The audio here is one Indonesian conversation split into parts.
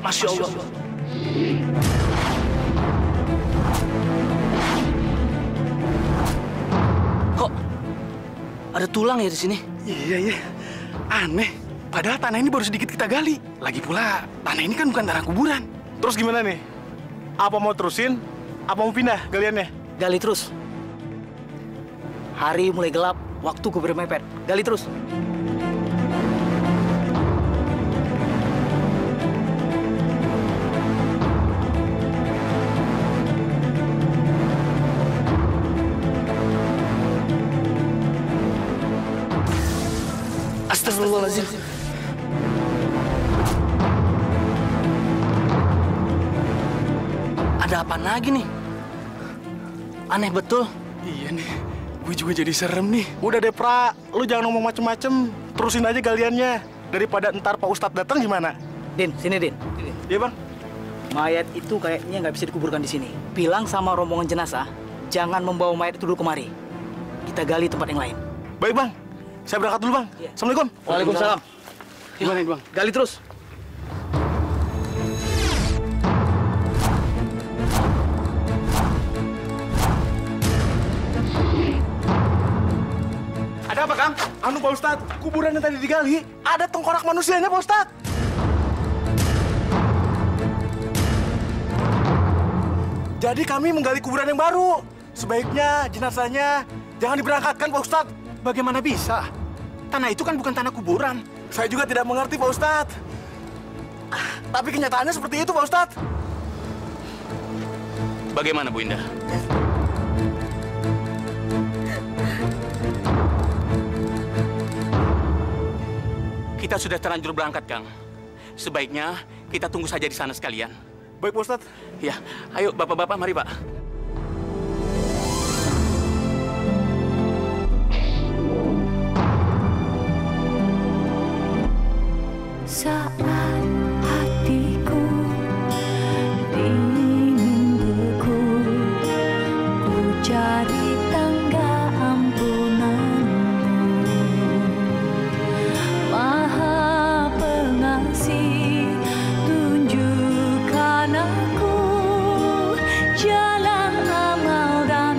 Masya Allah. Kok ada tulang ya di sini? Iya. Aneh. Padahal tanah ini baru sedikit kita gali. Lagi pula, tanah ini kan bukan tanah kuburan. Terus gimana nih? Apa mau terusin? Apa mau pindah galiannya? Gali terus. Hari mulai gelap, waktuku bermepet. Gali terus. Astagfirullahaladzim. Ada apa lagi nih? Aneh betul. Iya nih, gue juga jadi serem nih. Udah deh, Pra. Lu jangan ngomong macem-macem. Terusin aja galiannya. Daripada ntar Pak Ustadz datang gimana? Din, sini Din. Iya, Bang? Mayat itu kayaknya nggak bisa dikuburkan di sini. Bilang sama rombongan jenazah, jangan membawa mayat itu dulu kemari. Kita gali tempat yang lain. Baik, Bang. Saya berangkat dulu, Bang. Iya. Assalamualaikum. Waalaikumsalam. Gimana nih, Bang? Gali terus. Ada apa, Kang? Anu, Pak Ustadz. Kuburan yang tadi digali, ada tengkorak manusianya, Pak Ustadz. Jadi kami menggali kuburan yang baru. Sebaiknya jenazahnya jangan diberangkatkan, Pak Ustadz. Bagaimana bisa? Tanah itu kan bukan tanah kuburan. Saya juga tidak mengerti, Pak Ustadz. Tapi kenyataannya seperti itu, Pak Ustadz. Bagaimana, Bu Indah? Kita sudah terlanjur berangkat, Kang. Sebaiknya kita tunggu saja di sana sekalian. Baik, Pak Ustadz. Ya, ayo Bapak-bapak, mari, Pak. Saat hatiku dingin beku, ku cari tangga ampunanmu. Maha Pengasih, tunjukkan aku jalan amal dan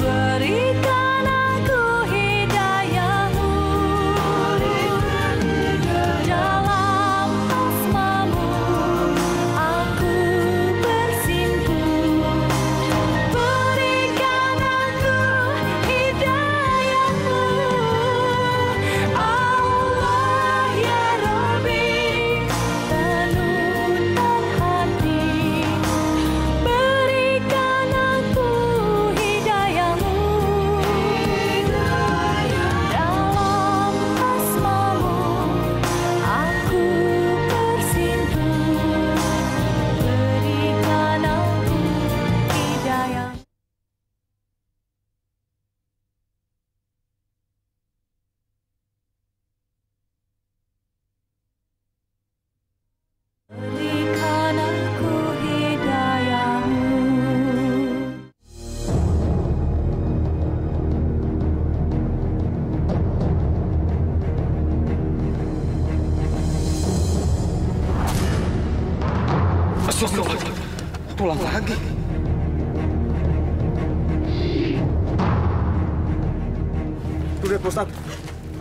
berikan aku hidayahmu dalam asmamu, aku bersimpuh. Berikan aku hidayahmu, Allah ya Rabbi, panutan hati. Berikan aku hidayahmu dalam asmamu, aku bersimpuh. Berikan aku hidayah. Berikan aku hidayahmu. Astagfirullahaladzim. Tulang lagi. Tuh lihat, Pak Ustadz.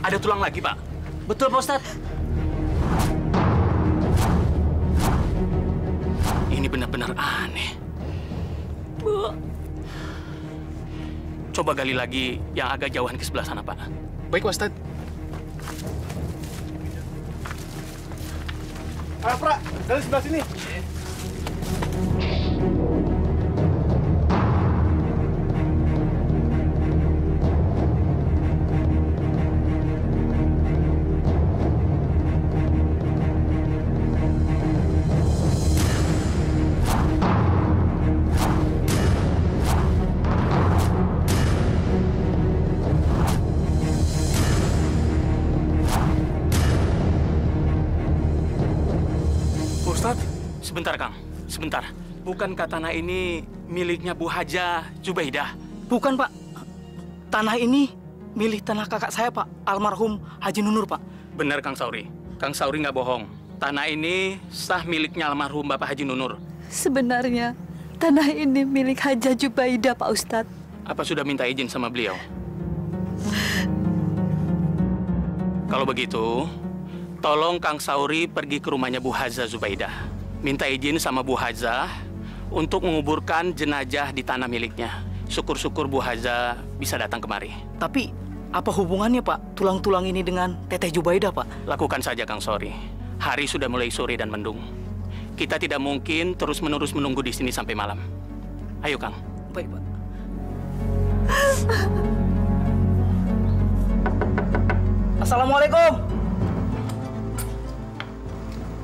Ada tulang lagi, Pak. Betul, Pak Ustadz. Ini benar-benar aneh. Bu, Coba gali lagi yang agak jauhan ke sebelah sana, Pak. Baik, Pak Ustadz. Ayo, Pra. Dari sebelah sini. Sebentar, Kang. Sebentar. Bukankah tanah ini miliknya Bu Haja Zubaidah? Bukan, Pak. Tanah ini milik tanah kakak saya, Pak. Almarhum Haji Nunur, Pak. Benar, Kang Sauri. Kang Sauri nggak bohong. Tanah ini sah miliknya almarhum Bapak Haji Nunur. Sebenarnya tanah ini milik Haja Zubaidah, Pak Ustadz. Apa sudah minta izin sama beliau? Kalau begitu, tolong Kang Sauri pergi ke rumahnya Bu Haja Zubaidah. Minta izin sama Bu Haja untuk menguburkan jenazah di tanah miliknya. Syukur-syukur Bu Haja bisa datang kemari. Tapi apa hubungannya, Pak, tulang-tulang ini dengan Teteh Zubaidah, Pak? Lakukan saja, Kang Sauri. Hari sudah mulai sore dan mendung. Kita tidak mungkin terus-menerus menunggu di sini sampai malam. Ayo, Kang. Baik, Pak. Assalamualaikum.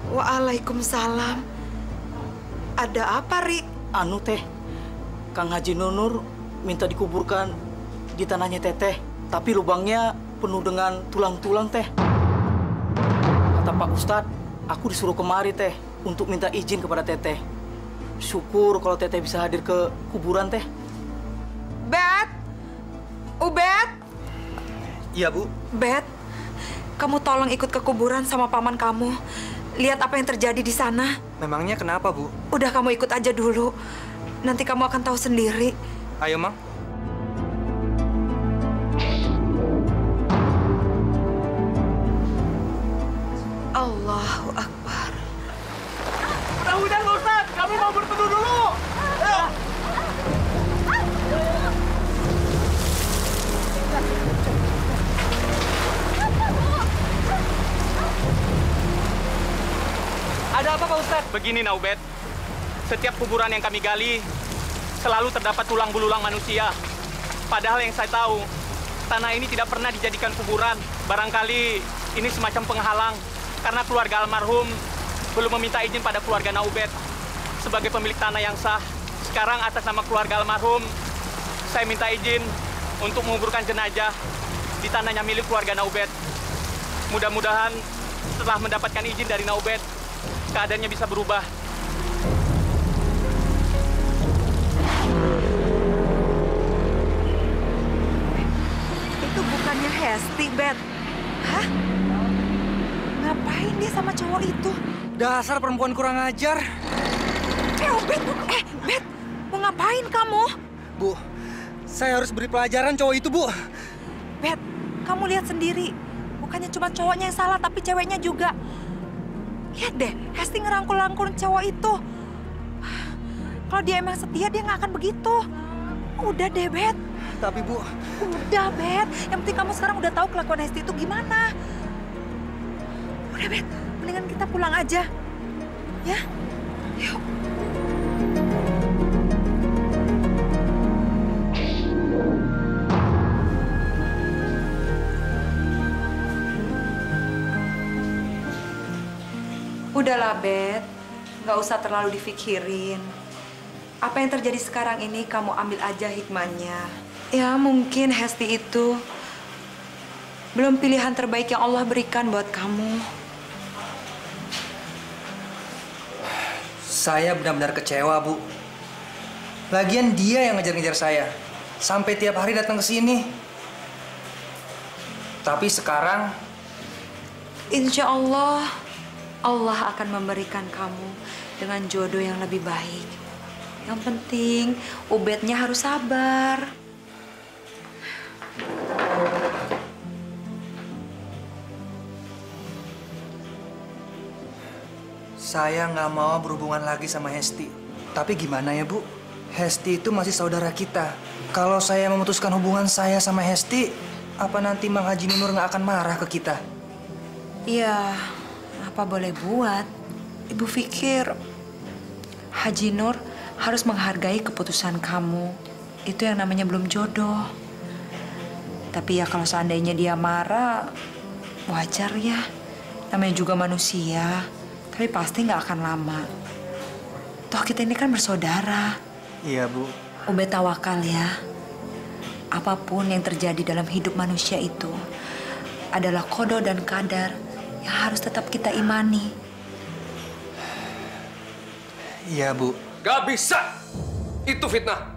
Waalaikumsalam. Ada apa, Ri? Anu, Teh. Kang Haji Nunur minta dikuburkan di tanahnya Teteh. Tapi lubangnya penuh dengan tulang-tulang, Teh. Kata Pak Ustadz, aku disuruh kemari, Teh, untuk minta izin kepada Teteh. Syukur kalau Teteh bisa hadir ke kuburan, Teh. Bet? Ubed? Iya, Bu. Bet, kamu tolong ikut ke kuburan sama paman kamu. Lihat apa yang terjadi di sana. Memangnya kenapa, Bu? Udah, kamu ikut aja dulu. Nanti kamu akan tahu sendiri. Ayo, Mang. Allahu Akbar. Udah, Ustaz. Kami mau berteduh dulu. Ada apa, Pak Ustadz? Begini, Naubet. Setiap kuburan yang kami gali, selalu terdapat tulang belulang manusia. Padahal yang saya tahu, tanah ini tidak pernah dijadikan kuburan. Barangkali ini semacam penghalang, karena keluarga almarhum belum meminta izin pada keluarga Naubet. Sebagai pemilik tanah yang sah, sekarang atas nama keluarga almarhum, saya minta izin untuk menguburkan jenazah di tanahnya milik keluarga Naubet. Mudah-mudahan setelah mendapatkan izin dari Naubet, keadaannya bisa berubah. Itu bukannya Hesti, Bet. Hah? Ngapain dia sama cowok itu? Dasar perempuan kurang ajar. Bet, Bet, mau ngapain kamu? Bu, saya harus beri pelajaran cowok itu, Bu. Bet, kamu lihat sendiri. Bukannya cuma cowoknya yang salah, tapi ceweknya juga. Lihat deh, Hesti ngerangkul-rangkul cowok itu. Kalau dia emang setia, dia nggak akan begitu. Udah deh, Bet. Tapi, Bu... Udah, Bet. Yang penting kamu sekarang udah tahu kelakuan Hesti itu gimana. Udah, Bet. Mendingan kita pulang aja. Ya? Yuk. Udahlah, Bet. Nggak usah terlalu dipikirin. Apa yang terjadi sekarang ini kamu ambil aja hikmahnya. Ya, mungkin Hesti itu belum pilihan terbaik yang Allah berikan buat kamu. Saya benar-benar kecewa, Bu. Lagian dia yang ngejar-ngejar saya. Sampai tiap hari datang ke sini. Tapi sekarang... Insya Allah, Allah akan memberikan kamu dengan jodoh yang lebih baik. Yang penting, Ubednya harus sabar. Saya nggak mau berhubungan lagi sama Hesti. Tapi gimana ya, Bu? Hesti itu masih saudara kita. Kalau saya memutuskan hubungan saya sama Hesti, apa nanti Mang Haji Nunur nggak akan marah ke kita? Ya, apa boleh buat? Ibu pikir Haji Nur harus menghargai keputusan kamu. Itu yang namanya belum jodoh. Tapi ya kalau seandainya dia marah, wajar ya. Namanya juga manusia. Tapi pasti nggak akan lama. Toh kita ini kan bersaudara. Iya, Bu. Ubed tawakal ya. Apapun yang terjadi dalam hidup manusia itu adalah qada dan qadar yang harus tetap kita imani. Iya, Bu. Gak bisa. Itu fitnah.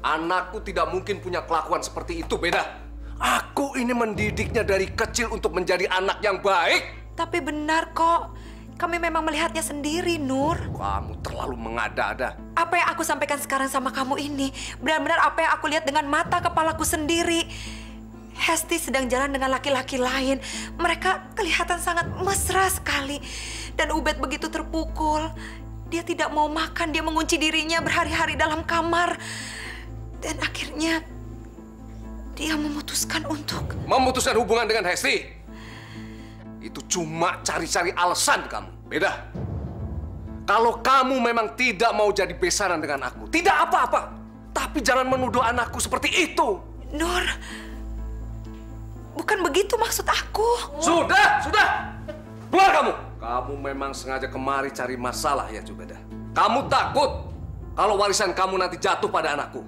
Anakku tidak mungkin punya kelakuan seperti itu, Beda. Aku ini mendidiknya dari kecil untuk menjadi anak yang baik. Tapi benar kok. Kami memang melihatnya sendiri, Nur. Kamu terlalu mengada-ada. Apa yang aku sampaikan sekarang sama kamu ini, benar-benar apa yang aku lihat dengan mata kepalaku sendiri. Hesti sedang jalan dengan laki-laki lain. Mereka kelihatan sangat mesra sekali. Dan Ubed begitu terpukul. Dia tidak mau makan, dia mengunci dirinya berhari-hari dalam kamar. Dan akhirnya dia memutuskan untuk... Memutuskan hubungan dengan Hesti? Itu cuma cari-cari alasan kamu, Beda. Kalau kamu memang tidak mau jadi besaran dengan aku, tidak apa-apa. Tapi jangan menuduh anakku seperti itu. Nur, bukan begitu maksud aku. Sudah. Keluar kamu. Kamu memang sengaja kemari cari masalah ya, Jubeda. Kamu takut kalau warisan kamu nanti jatuh pada anakku.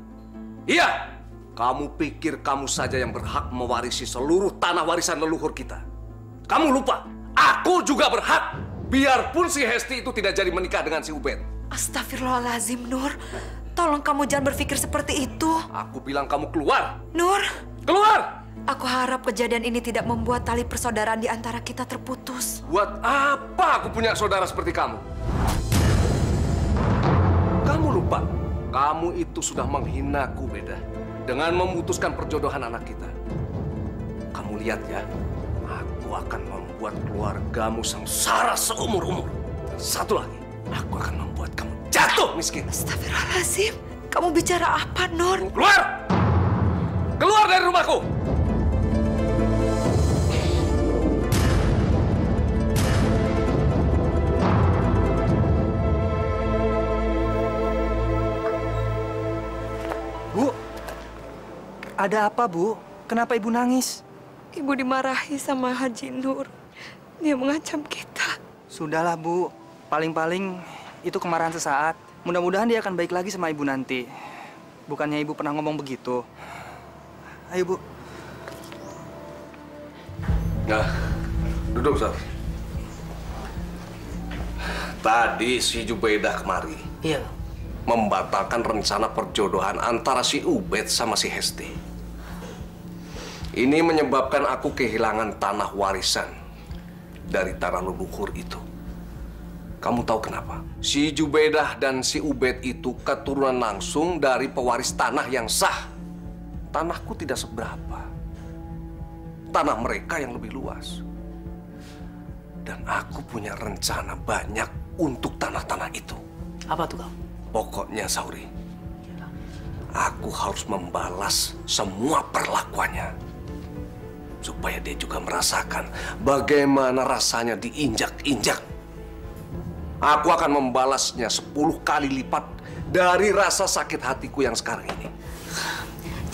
Iya, kamu pikir kamu saja yang berhak mewarisi seluruh tanah warisan leluhur kita. Kamu lupa, aku juga berhak. Biarpun si Hesti itu tidak jadi menikah dengan si Ubed. Astagfirullahaladzim, Nur. Tolong kamu jangan berpikir seperti itu. Aku bilang kamu keluar. Nur. Keluar! Aku harap kejadian ini tidak membuat tali persaudaraan di antara kita terputus. Buat apa aku punya saudara seperti kamu? Kamu lupa, kamu itu sudah menghinaku, Beda. Dengan memutuskan perjodohan anak kita. Kamu lihat ya, aku akan membuat keluargamu sengsara seumur-umur. Dan satu lagi, aku akan membuat kamu jatuh miskin. Astagfirullahaladzim. Kamu bicara apa, Nur? Keluar! Keluar dari rumahku! Bu, ada apa, Bu? Kenapa Ibu nangis? Ibu dimarahi sama Haji Nur. Dia mengancam kita. Sudahlah, Bu. Paling-paling itu kemarahan sesaat. Mudah-mudahan dia akan baik lagi sama Ibu nanti. Bukannya Ibu pernah ngomong begitu. Ayo, Bu. Nah, duduk, Sar. Tadi si Jubaidah kemari. Iya. Membatalkan rencana perjodohan antara si Ubed sama si Hesti. Ini menyebabkan aku kehilangan tanah warisan dari tanah leluhur itu. Kamu tahu kenapa? Si Jubaidah dan si Ubed itu keturunan langsung dari pewaris tanah yang sah. Tanahku tidak seberapa. Tanah mereka yang lebih luas. Dan aku punya rencana banyak untuk tanah-tanah itu. Apa tuh, Kang? Pokoknya, Sauri, aku harus membalas semua perlakuannya. Supaya dia juga merasakan bagaimana rasanya diinjak-injak. Aku akan membalasnya 10 kali lipat dari rasa sakit hatiku yang sekarang ini.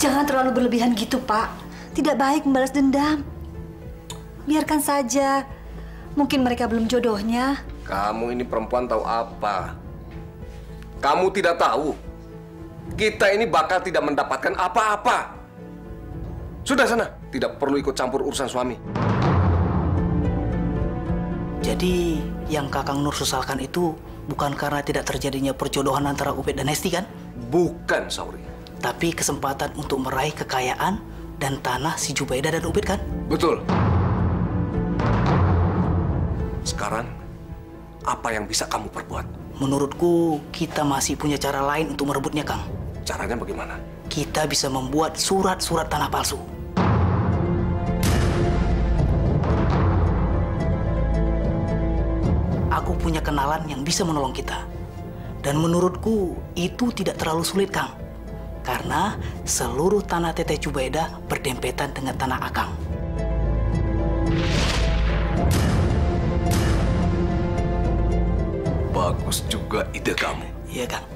Jangan terlalu berlebihan gitu, Pak. Tidak baik membalas dendam. Biarkan saja. Mungkin mereka belum jodohnya. Kamu ini perempuan tahu apa? Kamu tidak tahu. Kita ini bakal tidak mendapatkan apa-apa. Sudah sana, tidak perlu ikut campur urusan suami. Jadi yang Kakang Nur sesalkan itu bukan karena tidak terjadinya perjodohan antara Ubed dan Hesti, kan? Bukan, Sauri. Tapi kesempatan untuk meraih kekayaan dan tanah si Jubaidah dan Ubed, kan? Betul. Sekarang, apa yang bisa kamu perbuat? Menurutku, kita masih punya cara lain untuk merebutnya, Kang. Caranya bagaimana? Kita bisa membuat surat-surat tanah palsu. Aku punya kenalan yang bisa menolong kita. Dan menurutku, itu tidak terlalu sulit, Kang. Karena seluruh tanah Teteh Jubaidah berdempetan dengan tanah Akang. Bagus juga ide kamu. Iya, Kang.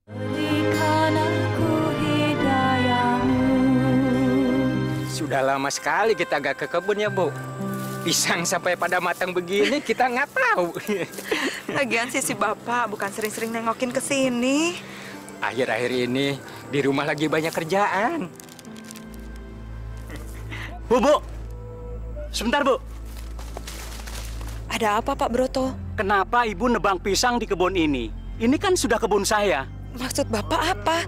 Berikan aku hidayahmu Sudah lama sekali kita gak ke kebun ya, Bu. Pisang sampai pada matang begini kita nggak tahu. Lagian sih si Bapak bukan sering-sering nengokin ke sini. Akhir-akhir ini di rumah lagi banyak kerjaan. Bu. Sebentar, Bu. Ada apa, Pak Broto? Kenapa Ibu nebang pisang di kebun ini? Ini kan sudah kebun saya. Maksud Bapak apa?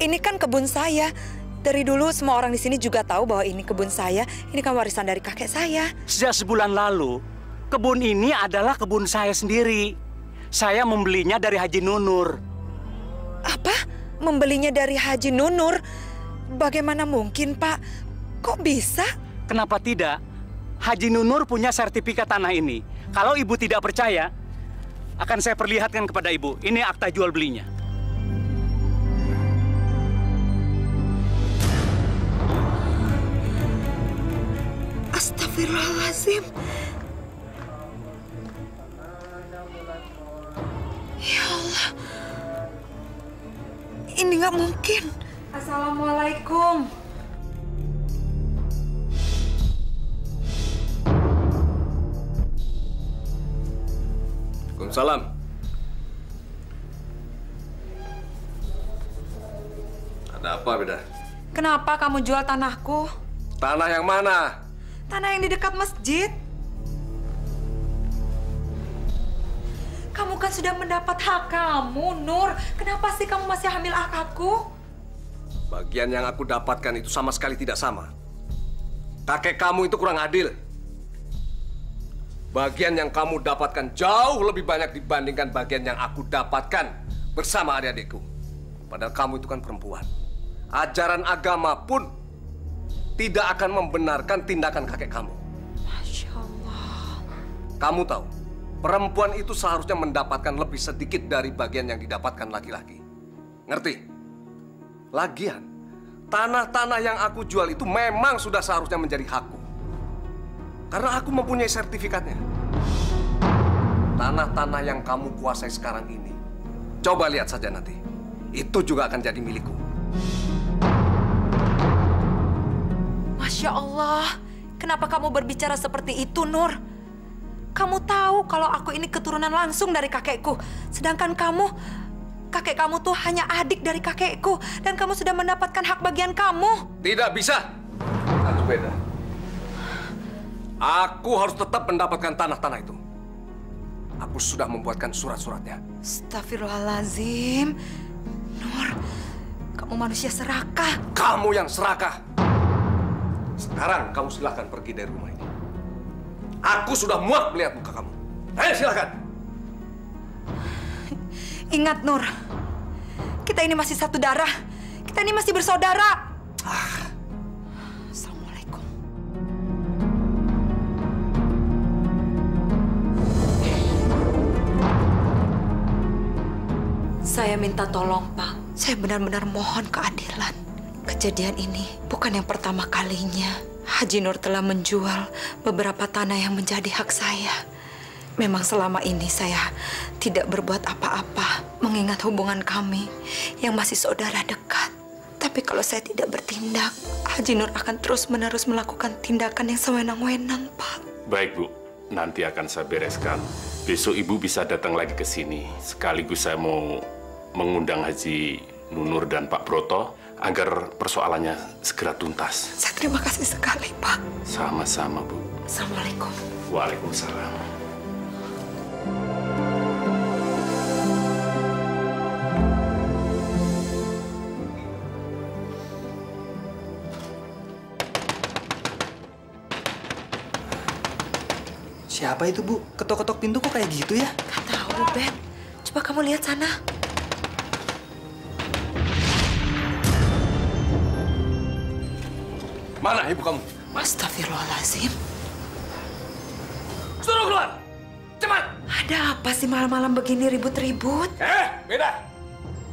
Ini kan kebun saya. Dari dulu semua orang di sini juga tahu bahwa ini kebun saya. Ini kan warisan dari kakek saya. Sejak sebulan lalu, kebun ini adalah kebun saya sendiri. Saya membelinya dari Haji Nunur. Apa? Membelinya dari Haji Nunur? Bagaimana mungkin, Pak? Kok bisa? Kenapa tidak? Haji Nunur punya sertifikat tanah ini. Kalau Ibu tidak percaya, akan saya perlihatkan kepada Ibu. Ini akta jual belinya. Astagfirullahaladzim. Ya Allah. Ini nggak mungkin. Assalamualaikum. Waalaikumsalam. Ada apa, Beda? Kenapa kamu jual tanahku? Tanah yang mana? Tanah yang di dekat masjid. Kamu kan sudah mendapat hak kamu, Nur. Kenapa sih kamu masih hamil aku? Bagian yang aku dapatkan itu sama sekali tidak sama. Kakek kamu itu kurang adil. Bagian yang kamu dapatkan jauh lebih banyak dibandingkan bagian yang aku dapatkan bersama adik-adikku. Padahal kamu itu kan perempuan. Ajaran agama pun tidak akan membenarkan tindakan kakek kamu. Masya Allah. Kamu tahu, perempuan itu seharusnya mendapatkan lebih sedikit dari bagian yang didapatkan laki-laki. Ngerti? Lagian, tanah-tanah yang aku jual itu memang sudah seharusnya menjadi hakku. Karena aku mempunyai sertifikatnya. Tanah-tanah yang kamu kuasai sekarang ini, coba lihat saja nanti. Itu juga akan jadi milikku. Masya Allah, kenapa kamu berbicara seperti itu, Nur? Kamu tahu kalau aku ini keturunan langsung dari kakekku. Sedangkan kamu, kakek kamu tuh hanya adik dari kakekku. Dan kamu sudah mendapatkan hak bagian kamu. Tidak bisa. Itu beda. Aku harus tetap mendapatkan tanah-tanah itu. Aku sudah membuatkan surat-suratnya. Astagfirullahaladzim. Nur, kamu manusia serakah. Kamu yang serakah. Sekarang kamu silahkan pergi dari rumah ini. Aku sudah muak melihat muka kamu. Ayo silahkan. Ingat, Nur. Kita ini masih satu darah. Kita ini masih bersaudara. Assalamualaikum. Saya minta tolong, Pak. Saya benar-benar mohon keadilan. Kejadian ini bukan yang pertama kalinya. Haji Nur telah menjual beberapa tanah yang menjadi hak saya. Memang selama ini saya tidak berbuat apa-apa mengingat hubungan kami yang masih saudara dekat. Tapi kalau saya tidak bertindak, Haji Nur akan terus-menerus melakukan tindakan yang sewenang-wenang, Pak. Baik, Bu. Nanti akan saya bereskan. Besok Ibu bisa datang lagi ke sini. Sekaligus saya mau mengundang Haji Nunur dan Pak Broto agar persoalannya segera tuntas. Saya terima kasih sekali, Pak. Sama-sama, Bu. Assalamualaikum. Waalaikumsalam. Siapa itu, Bu? Ketok-ketok pintu kok kayak gitu ya? Gak tahu, Ben. Coba kamu lihat sana. Mana ibu kamu? Astagfirullahaladzim. Suruh keluar! Cepat! Ada apa sih malam-malam begini ribut-ribut? Beda!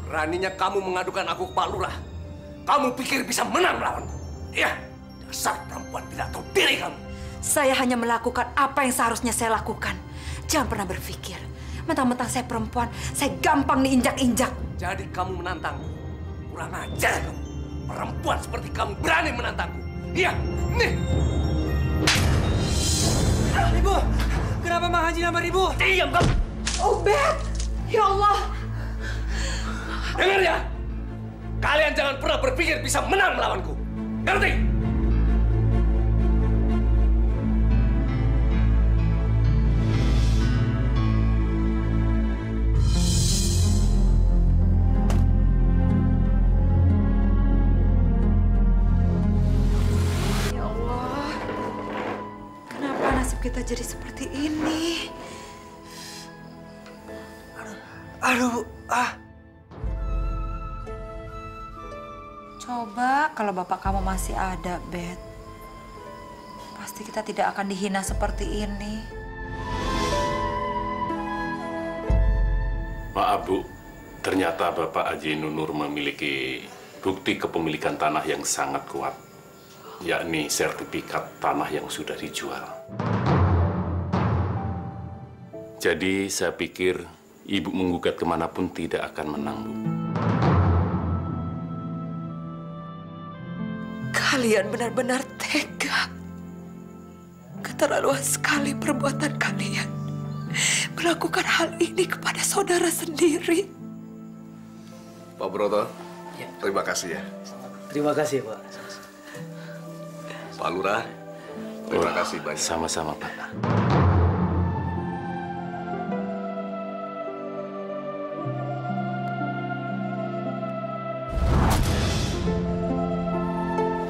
Beraninya kamu mengadukan aku ke Pak Lurah. Kamu pikir bisa menang melawanku? Iya, dasar perempuan tidak tahu diri kamu. Saya hanya melakukan apa yang seharusnya saya lakukan. Jangan pernah berpikir, mentang-mentang saya perempuan, saya gampang diinjak-injak. Jadi kamu menantangku? Kurang ajar kamu. Perempuan seperti kamu berani menantangku. Iya, nih. Ibu, kenapa Mang Haji lamar Ibu? Diam kamu. Ubed, ya Allah. Dengar ya, kalian jangan pernah berpikir bisa menang melawanku. Ngerti? Ya Allah, kenapa nasib kita jadi seperti ini? Aduh, Coba kalau bapak kamu masih ada, Bet. Pasti kita tidak akan dihina seperti ini. Maaf Bu, ternyata Bapak Haji Nunur memiliki bukti kepemilikan tanah yang sangat kuat, yakni sertifikat tanah yang sudah dijual. Jadi saya pikir Ibu menggugat kemanapun tidak akan menang, Bu. Kalian benar-benar tega. Keterlaluan sekali perbuatan kalian. Melakukan hal ini kepada saudara sendiri. Pak Broto, terima kasih ya. Terima kasih, Pak. Pak Lurah, terima kasih banyak. Sama-sama, Pak.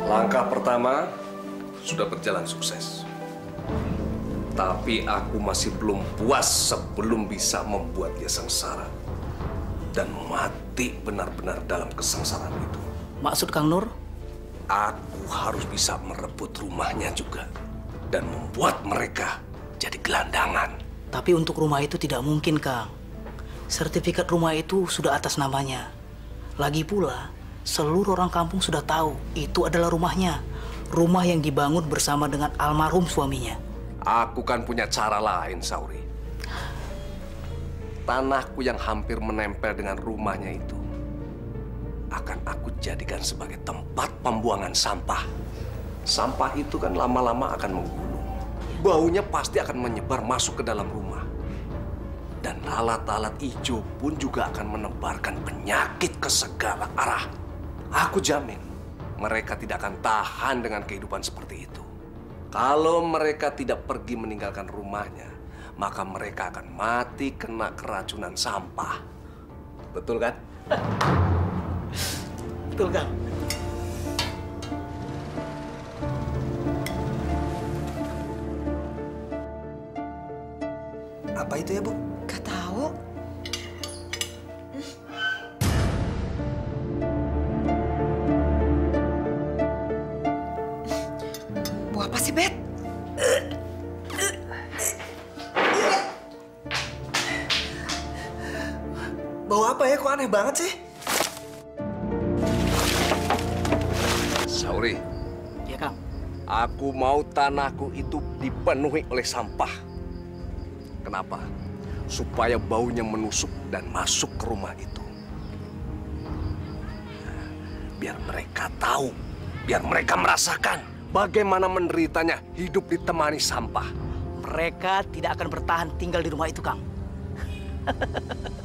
Langkah pertama sudah berjalan sukses. Tapi aku masih belum puas sebelum bisa membuat dia sengsara. Dan mati benar-benar dalam kesengsaraan itu. Maksud Kang Nur? Aku harus bisa merebut rumahnya juga. Dan membuat mereka jadi gelandangan. Tapi untuk rumah itu tidak mungkin, Kang. Sertifikat rumah itu sudah atas namanya. Lagi pula, seluruh orang kampung sudah tahu itu adalah rumahnya. Rumah yang dibangun bersama dengan almarhum suaminya. Aku kan punya cara lain, Sauri. Tanahku yang hampir menempel dengan rumahnya itu akan aku jadikan sebagai tempat pembuangan sampah. Sampah itu kan lama-lama akan menggulung. Baunya pasti akan menyebar masuk ke dalam rumah. Dan lalat-lalat hijau pun juga akan menebarkan penyakit ke segala arah. Aku jamin mereka tidak akan tahan dengan kehidupan seperti itu. Kalau mereka tidak pergi meninggalkan rumahnya, maka mereka akan mati kena keracunan sampah. Betul kan? Betul, Kang. Apa itu ya, Bu? Gak tahu. Bu apa sih, Bet? Bau apa ya? Kok aneh banget sih? Sauri. Ya, Kang. Aku mau tanahku itu dipenuhi oleh sampah. Kenapa? Supaya baunya menusuk dan masuk ke rumah itu. Biar mereka tahu, biar mereka merasakan bagaimana menderitanya hidup ditemani sampah. Mereka tidak akan bertahan tinggal di rumah itu, Kang.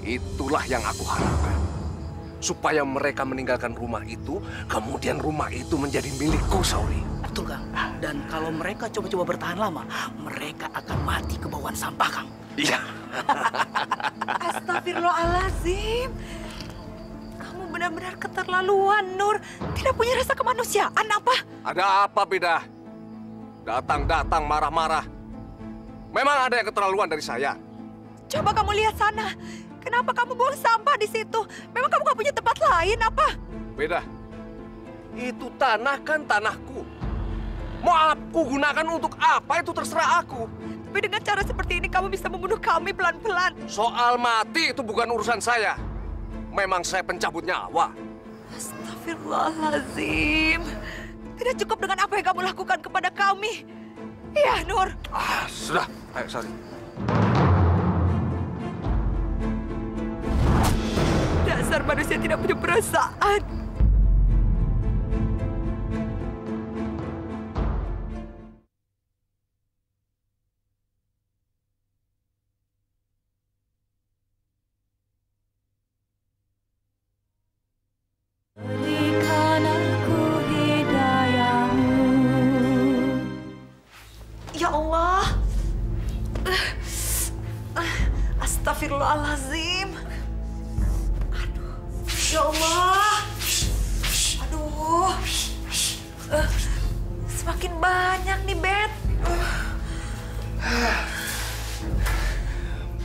Itulah yang aku harapkan. Supaya mereka meninggalkan rumah itu, kemudian rumah itu menjadi milikku, Sauri. Betul, Kang. Dan kalau mereka coba-coba bertahan lama, mereka akan mati kebauan sampah, Kang. Iya. Astagfirullahaladzim. Kamu benar-benar keterlaluan, Nur. Tidak punya rasa kemanusiaan apa? Ada apa, Beda? Datang-datang marah-marah. Memang ada yang keterlaluan dari saya. Coba kamu lihat sana. Kenapa kamu buang sampah di situ? Memang kamu gak punya tempat lain apa? Beda. Itu tanah kan tanahku. Mau aku gunakan untuk apa itu terserah aku. Tapi dengan cara seperti ini kamu bisa membunuh kami pelan-pelan. Soal mati itu bukan urusan saya. Memang saya pencabut nyawa. Astagfirullahaladzim. Tidak cukup dengan apa yang kamu lakukan kepada kami. Iya, Nur. Sudah. Ayo, sorry. Dasar manusia tidak punya perasaan. Astagfirullahaladzim. Aduh, ya Allah. Aduh, semakin banyak nih, Bet.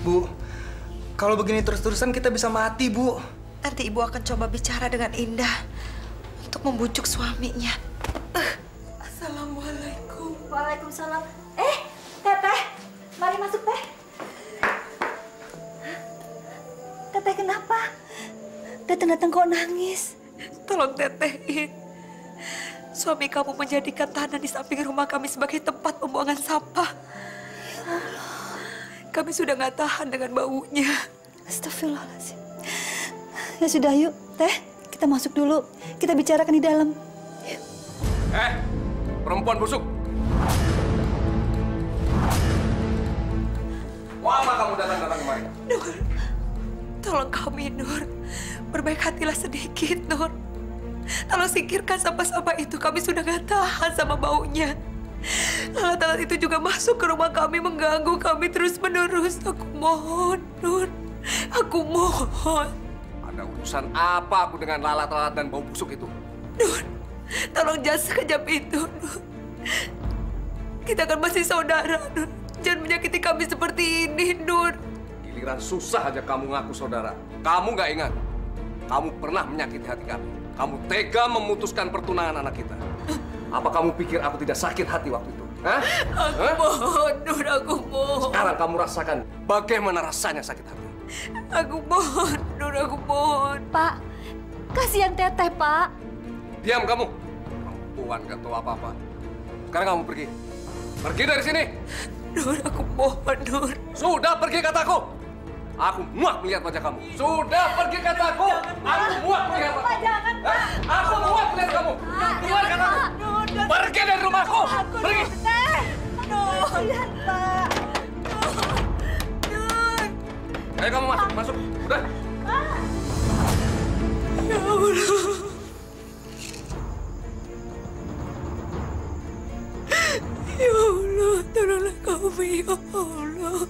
Bu, kalau begini terus-terusan kita bisa mati, Bu. Nanti Ibu akan coba bicara dengan Indah untuk membujuk suaminya. Assalamualaikum. Waalaikumsalam. Teteh, mari masuk, Teh. Teteh kenapa? Datang-datang kok nangis? Tolong tetehin. Suami kamu menjadikan tanah di samping rumah kami sebagai tempat pembuangan sampah. Kami sudah nggak tahan dengan baunya. Astagfirullahaladzim. Ya sudah, yuk, Teh. Kita masuk dulu. Kita bicarakan di dalam. Perempuan busuk. Mau apa kamu datang kemari? Nur, tolong kami, Nur. Berbaik hatilah sedikit, Nur. Tolong singkirkan sampah-sampah itu. Kami sudah nggak tahan sama baunya. Alat-alat itu juga masuk ke rumah kami, mengganggu kami terus-menerus. Aku mohon, Nur. Aku mohon. Ada urusan apa aku dengan lalat-lalat dan bau busuk itu? Nur, tolong jangan sekejap itu, Nur. Kita kan masih saudara, Nur. Jangan menyakiti kami seperti ini, Nur. Giliran susah aja kamu ngaku saudara. Kamu nggak ingat? Kamu pernah menyakiti hati kami. Kamu tega memutuskan pertunangan anak kita. Apa kamu pikir aku tidak sakit hati waktu itu? Hah? Aku mohon, Nur. Aku mohon. Sekarang kamu rasakan bagaimana rasanya sakit hati. Aku mohon, Nur. Aku mohon. Pak, kasihan Teteh, Pak. Diam kamu. Perempuan gak tahu apa-apa. Sekarang kamu pergi. Pergi dari sini. Nur, aku mohon, Nur. Sudah pergi kataku. Aku muak melihat wajah kamu. Sudah pergi kataku. Aku muak melihat wajah kamu. Jangan, Pak. Aku muak melihat kamu. Keluar kataku. Pergi dari rumahku. Pergi. Nur, lihat, Pak. Ayo kamu masuk. Udah. Ya Allah. Ya Allah, tolonglah kami, ya Allah.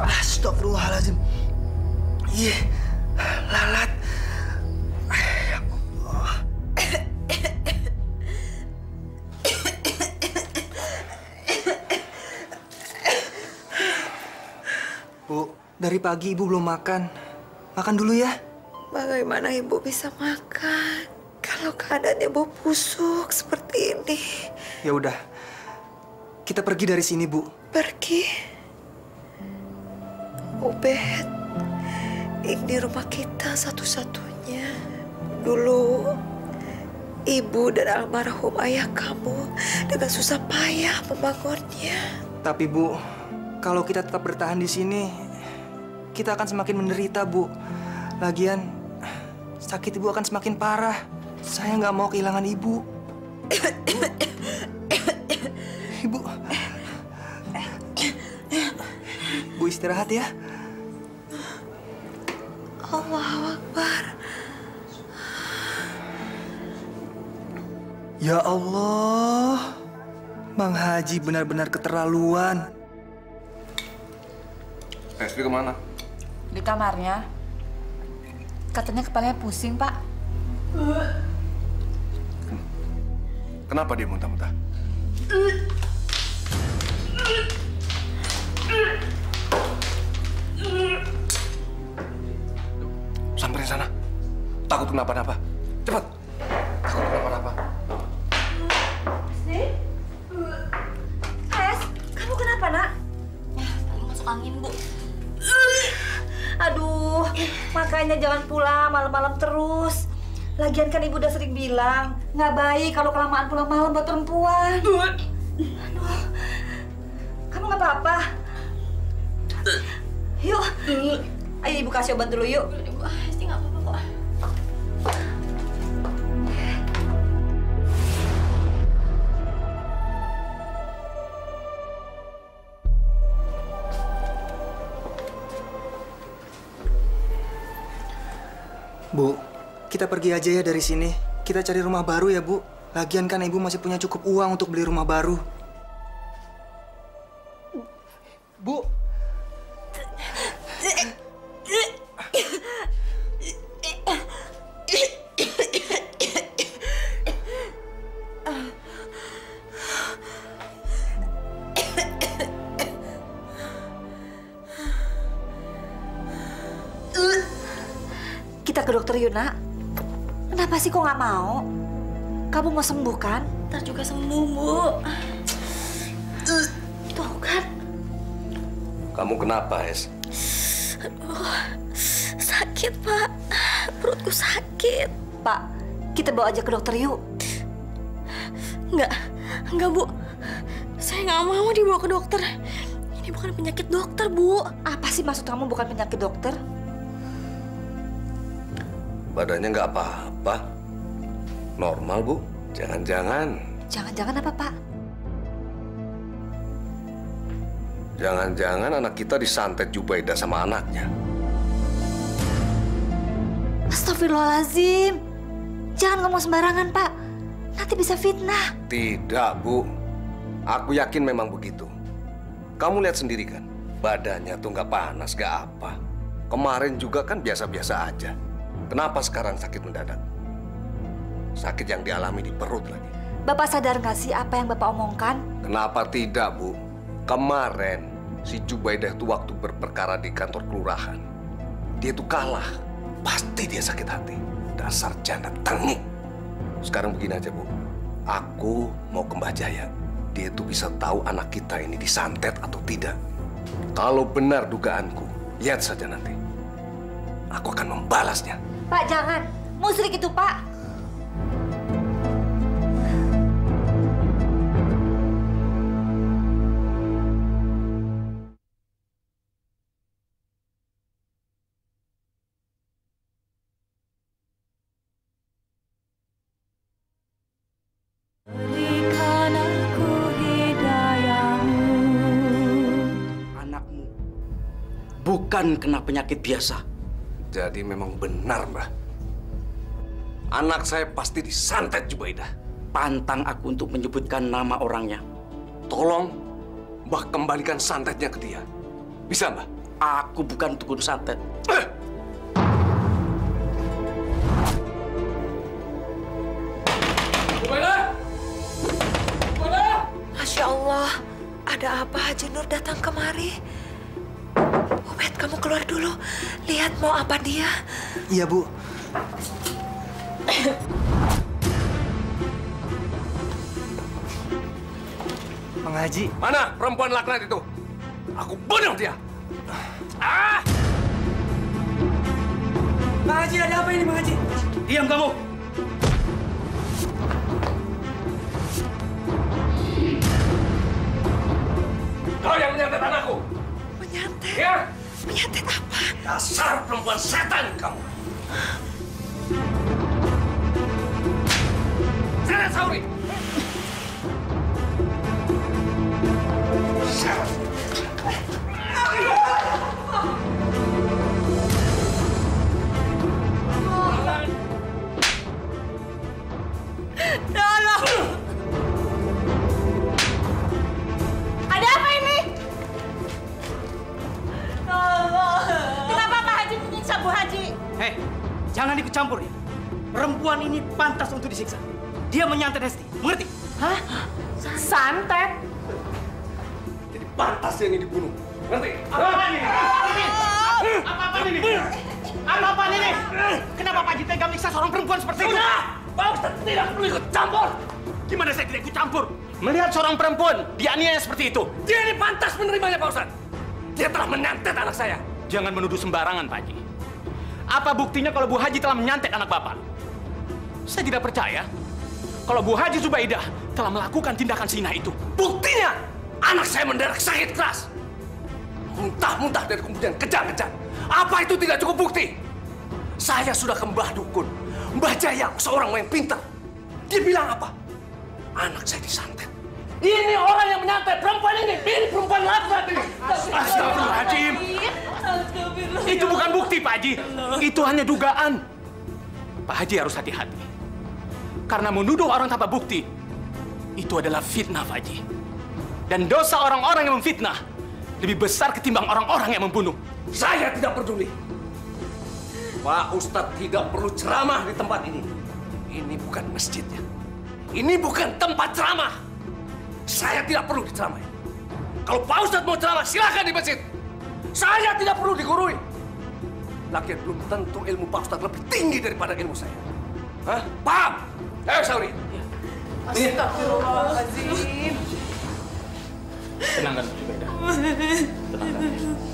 Astagfirullahaladzim. Ih, lalat. Bu, dari pagi Ibu belum makan. Makan dulu ya. Bagaimana Ibu bisa makan kalau keadaannya bau busuk seperti ini? Ya udah. Kita pergi dari sini, Bu. Pergi? Ubed, ini rumah kita satu-satunya. Dulu, Ibu dan almarhum ayah kamu dengan susah payah membangunnya. Tapi Bu, kalau kita tetap bertahan di sini, kita akan semakin menderita, Bu. Lagian, sakit Ibu akan semakin parah. Saya nggak mau kehilangan Ibu. Ibu. Bu istirahat ya. Allahu Akbar. Ya Allah, Mang Haji benar-benar keterlaluan. Hesti kemana? Di kamarnya. Katanya kepalanya pusing, Pak. Kenapa dia muntah-muntah? Samperin sana. Takut kenapa-napa. Cepat. Takut kenapa-napa. Kamu kenapa, Nak? Tadi masuk angin, Bu. Aduh, makanya jangan pulang malam-malam terus. Lagian kan Ibu udah sering bilang, nggak baik kalau kelamaan pulang malam buat perempuan. Aduh, kamu nggak apa-apa? Yuk, ayo Ibu kasih obat dulu yuk. Hesti nggak apa-apa kok. Bu, kita pergi aja ya dari sini. Kita cari rumah baru ya, Bu. Lagian kan Ibu masih punya cukup uang untuk beli rumah baru. Bu. Kita ke dokter Yuna. Kenapa sih kok nggak mau? Kamu mau sembuh kan? Ntar juga sembuh, Bu. Tuh kan. Kamu kenapa, Es? Aduh, sakit, Pak. Perutku sakit. Pak, kita bawa aja ke dokter yuk. Enggak, Bu. Saya nggak mau dibawa ke dokter. Ini bukan penyakit dokter, Bu. Apa sih maksud kamu bukan penyakit dokter? Badannya nggak apa-apa. Normal, Bu. Jangan-jangan. Jangan-jangan apa, Pak? Jangan-jangan anak kita disantet Jubaidah sama anaknya. Astagfirullahaladzim. Jangan ngomong sembarangan, Pak. Nanti bisa fitnah. Tidak, Bu. Aku yakin memang begitu. Kamu lihat sendiri kan, badannya tuh nggak panas, nggak apa. Kemarin juga kan biasa-biasa aja. Kenapa sekarang sakit mendadak? Sakit yang dialami di perut lagi. Bapak sadar nggak sih apa yang Bapak omongkan? Kenapa tidak, Bu? Kemarin si Jubaidah itu waktu berperkara di kantor kelurahan. Dia tuh kalah. Pasti dia sakit hati. Dasar janda tengik. Sekarang begini aja, Bu. Aku mau ke Mbah Jaya. Dia tuh bisa tahu anak kita ini disantet atau tidak. Kalau benar dugaanku, lihat saja nanti. Aku akan membalasnya. Pak, jangan. Musrik itu, Pak. Anakmu bukan kena penyakit biasa. Jadi memang benar, Mbah. Anak saya pasti disantet Jubaidah. Pantang aku untuk menyebutkan nama orangnya. Tolong, Mbah kembalikan santetnya ke dia. Bisa, Mbah? Aku bukan dukun santet. Jubaidah! Jubaidah! Masya Allah, ada apa Haji Nur datang kemari? Ubed, kamu keluar dulu. Lihat mau apa dia. Iya, Bu. Mang Haji. Mana perempuan laknat itu? Aku bunuh dia. Ah! Mang Haji, ada apa ini, Mang Haji? Diam kamu. Kau yang menyantet anakku. Menyantet? Ya? Menyantet apa? Dasar perempuan setan kamu. Sana, Sauri. Tolong! Ada apa ini? Tolong! Kenapa Pak Haji menyiksa Bu Haji? Hei, jangan ikut campur ya. Perempuan ini pantas untuk disiksa. Dia menyantet Hesti, mengerti? Hah? Santet? Jadi pantas yang ini dibunuh. Ngerti? Apa-apaan ini? Apa-apaan ini? Apa-apaan ini? Kenapa Pak Haji tega menyiksa seorang perempuan seperti itu? Pak Ustadz tidak perlu ikut campur. Gimana saya tidak ikut campur? Melihat seorang perempuan dianiaya seperti itu. Dia ini pantas menerimanya, Pak Ustadz. Dia telah menyantet anak saya. Jangan menuduh sembarangan, Pak Haji. Apa buktinya kalau Bu Haji telah menyantet anak Bapak? Saya tidak percaya kalau Bu Haji Zubaidah telah melakukan tindakan zina itu. Buktinya, anak saya mendadak sakit keras. Muntah-muntah dari kemudian kejang-kejang. Apa itu tidak cukup bukti? Saya sudah ke Mbah Dukun, Mbah Jaya, seorang yang pintar. Dia bilang apa? Anak saya disantet. Ini orang yang menyantet perempuan ini. Ini perempuan laknat ini. Astagfirullahaladzim. Itu bukan bukti, Pak Haji. Itu hanya dugaan. Pak Haji harus hati-hati. Karena menuduh orang tanpa bukti, itu adalah fitnah, Pak Haji. Dan dosa orang-orang yang memfitnah lebih besar ketimbang orang-orang yang membunuh. Saya tidak peduli. Pak Ustadz tidak perlu ceramah di tempat ini. Ini bukan masjidnya. Ini bukan tempat ceramah. Saya tidak perlu diceramahi. Kalau Pak Ustadz mau ceramah, silakan di masjid. Saya tidak perlu digurui. Lagian belum tentu ilmu Pak Ustadz lebih tinggi daripada ilmu saya. Hah? Paham? Ayo, Sauri. Astagfirullahaladzim. Tenangkan, Jubaida. Tenangkan.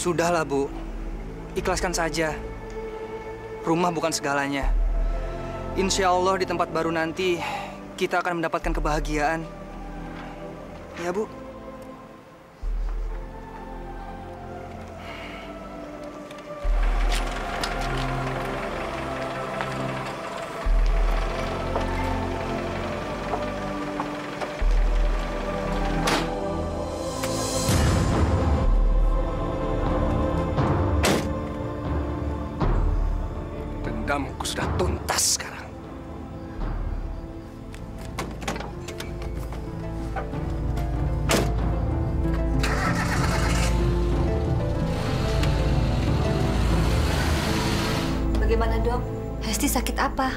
Sudahlah, Bu. Ikhlaskan saja. Rumah bukan segalanya. Insya Allah di tempat baru nanti kita akan mendapatkan kebahagiaan. Ya, Bu. Dendamku sudah tuntas sekarang. Bagaimana, Dok? Hesti sakit apa?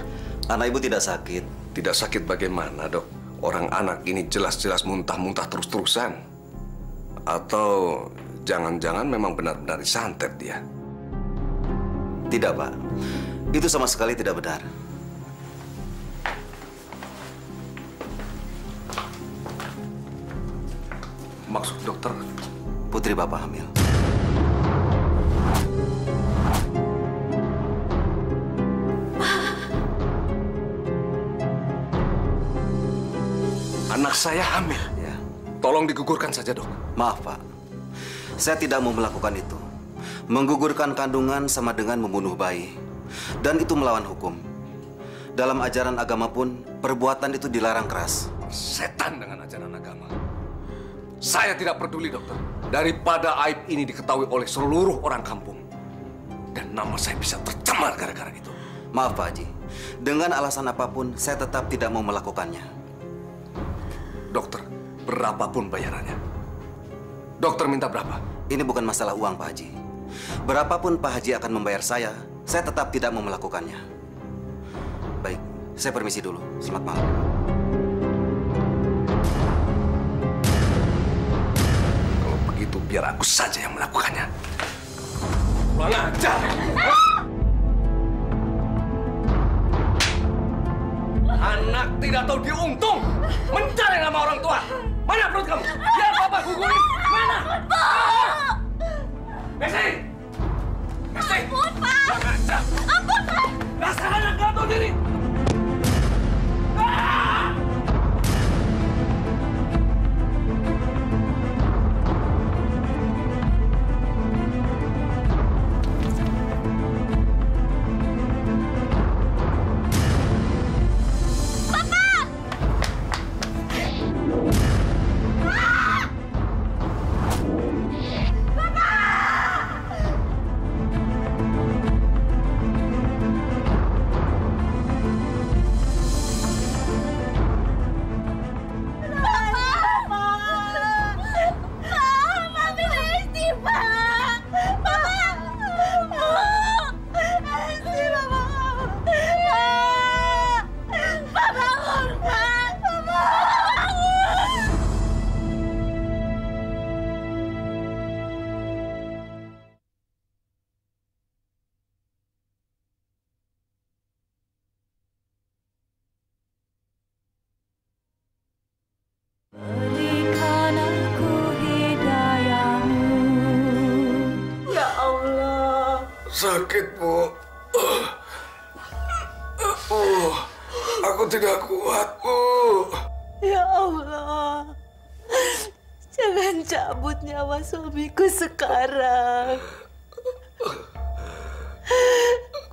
Anak ibu tidak sakit. Tidak sakit bagaimana, Dok? Orang anak ini jelas-jelas muntah-muntah terus-terusan. Atau jangan-jangan memang benar-benar disantet dia? Tidak, Pak. Itu sama sekali tidak benar. Maksud dokter? Putri Bapak hamil. Anak saya hamil? Ya. Tolong digugurkan saja, Dok. Maaf, Pak. Saya tidak mau melakukan itu. Menggugurkan kandungan sama dengan membunuh bayi. Dan itu melawan hukum. Dalam ajaran agama pun, perbuatan itu dilarang keras. Setan dengan ajaran agama. Saya tidak peduli, dokter. Daripada aib ini diketahui oleh seluruh orang kampung. Dan nama saya bisa tercemar gara-gara itu. Maaf, Pak Haji. Dengan alasan apapun, saya tetap tidak mau melakukannya. Dokter, berapapun bayarannya. Dokter minta berapa? Ini bukan masalah uang, Pak Haji. Berapapun Pak Haji akan membayar saya tetap tidak mau melakukannya. Baik, saya permisi dulu. Selamat malam. Kalau begitu, biar aku saja yang melakukannya. Kurang ajar! Anak tidak tahu diuntung, mencari nama orang tua. Mana perut kamu? Biar Bapak gugurin. Mana? Messi! Messi! Ampun, Pak! Ampun, Pak! Dasar anak nggak tahu diri! Sakit, Bu. Aku tidak kuat, Bu. Ya Allah, jangan cabut nyawa suamiku sekarang.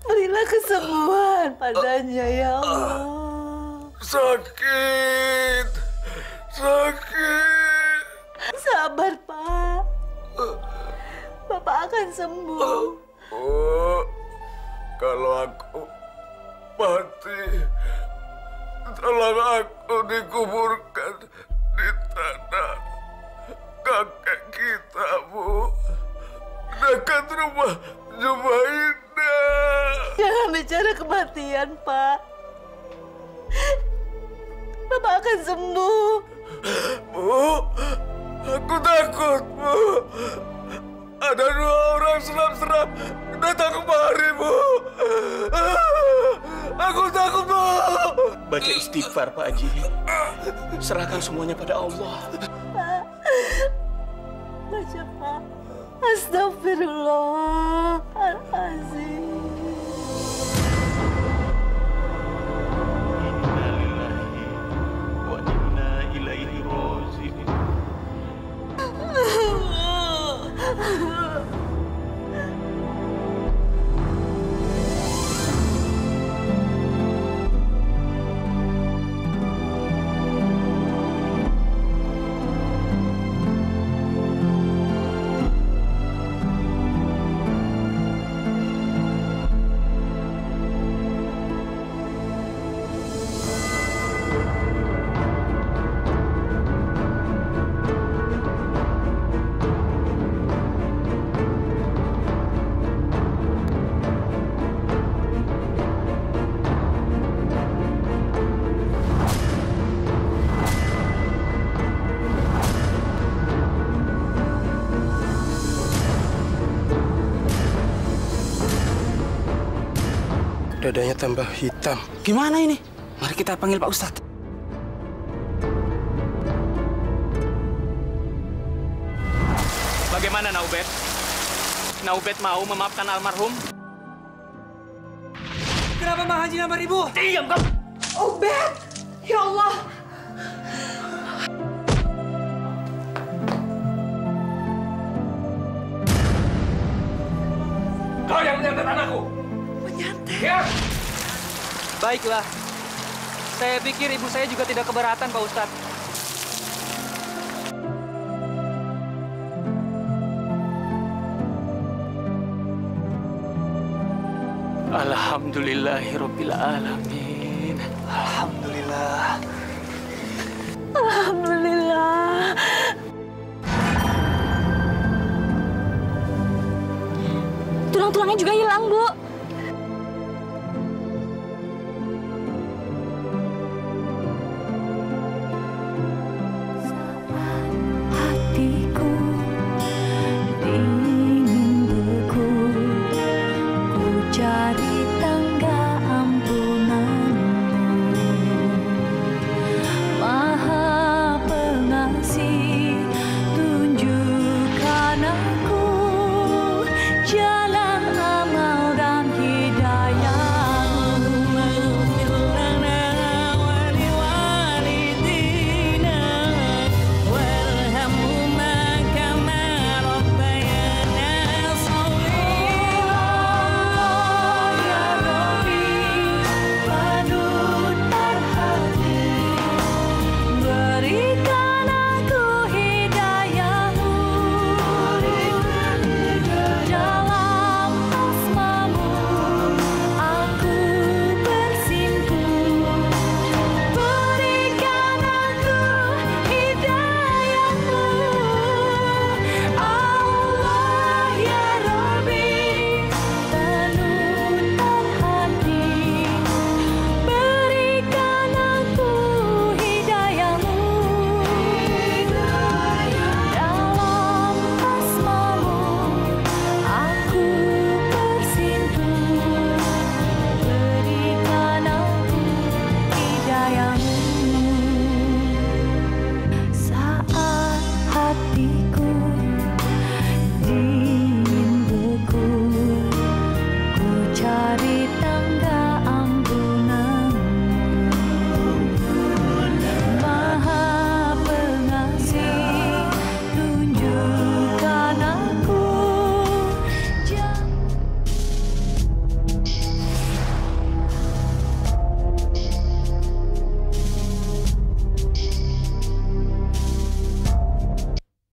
Berilah kesembuhan padanya, ya Allah. Sakit. Sabar, Pak. Bapak akan sembuh. Kalau aku mati, tolong aku dikuburkan di tanah kakek kita, Bu. Dekat rumah Jumaidah. Jangan bicara kematian, Pak. Bapak akan sembuh. Bu, aku takut, Bu. Ada 2 orang seram-seram datang kemari, Bu. Aku takut, Bu. Baca istighfar, Pak Haji. Serahkan semuanya pada Allah. Pak, baca, Pak. Astagfirullahaladzim. Dadanya tambah hitam. Gimana ini? Mari kita panggil Pak Ustadz. Bagaimana Naubet? Naubet mau memaafkan almarhum? Kenapa Mang Haji nampar Ibu? Diam kamu! Ubed! Ya Allah! Kau yang menyantet anakku! Menyantet? Ya! Baiklah. Saya pikir ibu saya juga tidak keberatan, Pak Ustadz. Alhamdulillahirabbil alamin. Alhamdulillah. Alhamdulillah. Tulang-tulangnya juga hilang.